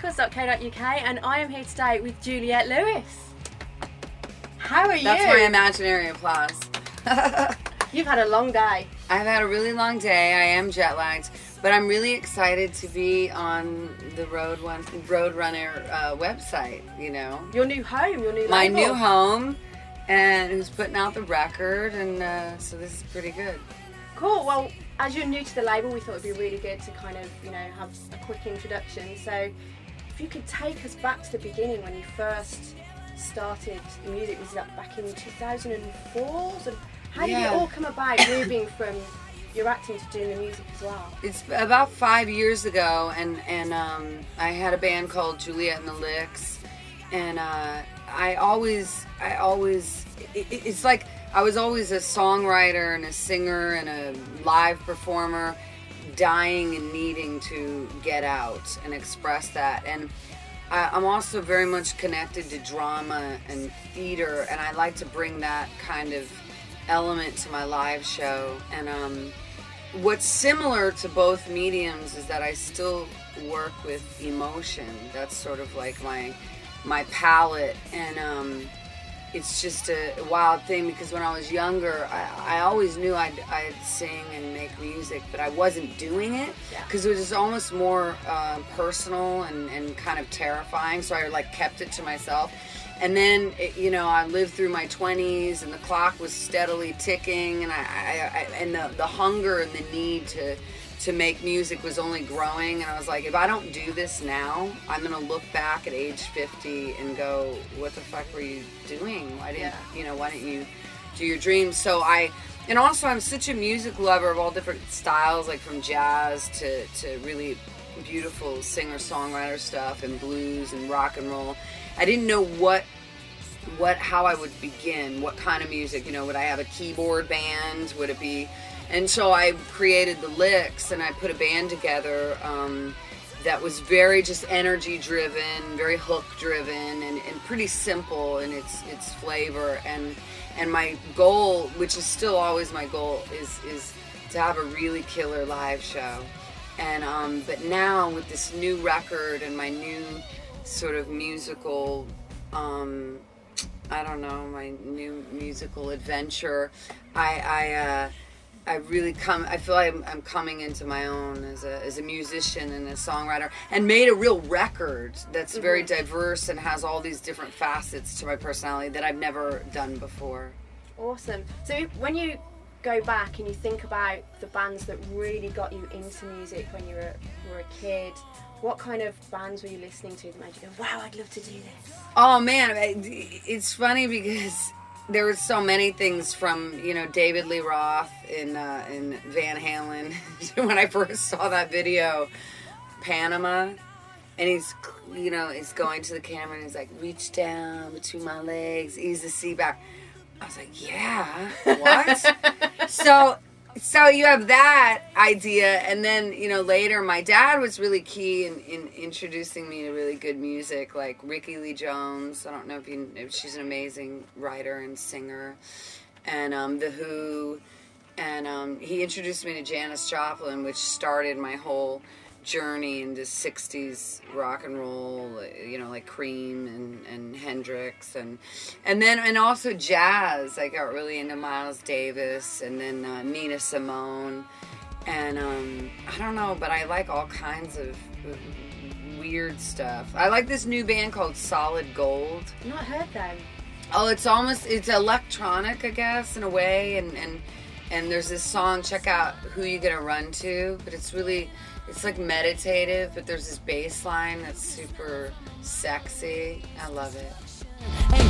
rockers.co.uk, and I am here today with Juliette Lewis. How are you? That's my imaginary applause. You've had a long day. I've had a really long day. I am jet lagged, but I'm really excited to be on the Roadrunner website. You know, your new home, your new my label. new home, and who's putting out the record, and so this is pretty good. Cool. Well, as you're new to the label, we thought it'd be really good to kind of, you know, have a quick introduction. So, if you could take us back to the beginning when you first started the music, was that back in 2004? So how did it all come about, moving from your acting to doing the music as well? It's about 5 years ago, and I had a band called Juliette Lewis, and it's like I was always a songwriter and a singer and a live performer, dying and needing to get out and express that. And I'm also very much connected to drama and theater, and I like to bring that kind of element to my live show. And what's similar to both mediums is that I still work with emotion. That's sort of like my palette, and it's just a wild thing because when I was younger, I always knew I'd sing and make music, but I wasn't doing it because it was just almost more personal and kind of terrifying, so I like kept it to myself. And then, I lived through my 20s, and the clock was steadily ticking, and the hunger and the need to make music was only growing, and I was like, if I don't do this now, I'm gonna look back at age 50 and go, what the fuck were you doing? Why didn't you do your dreams? So and also I'm such a music lover of all different styles, like from jazz to really beautiful singer-songwriter stuff and blues and rock and roll. I didn't know how I would begin, what kind of music, would I have a keyboard band? Would it be... And so I created the Licks, and I put a band together that was very just energy driven, very hook driven, and pretty simple in its flavor. And my goal, which is still always my goal, is to have a really killer live show. And but now with this new record and my new sort of musical, my new musical adventure, I feel like I'm coming into my own as a musician and a songwriter, and made a real record that's very diverse and has all these different facets to my personality that I've never done before. Awesome. So when you go back and you think about the bands that really got you into music when you were a kid, what kind of bands were you listening to that made you go, wow, I'd love to do this? Oh man, it's funny because there were so many things from, David Lee Roth in Van Halen. When I first saw that video, Panama, and he's going to the camera and he's like, reach down between my legs, ease the seat back. I was like, yeah, what? So you have that idea, and then, later my dad was really key in introducing me to really good music, like Rickie Lee Jones. I don't know if she's an amazing writer and singer, and The Who, and he introduced me to Janis Joplin, which started my whole journey into 60s rock and roll, like Cream and Hendrix, and also jazz. I got really into Miles Davis, and then Nina Simone, and I don't know, but I like all kinds of weird stuff. I like this new band called Solid Gold. I've not heard them. Oh, it's electronic, I guess, in a way, and there's this song, check out Who You Gonna Run To, but it's like meditative, but there's this bass line that's super sexy. I love it. And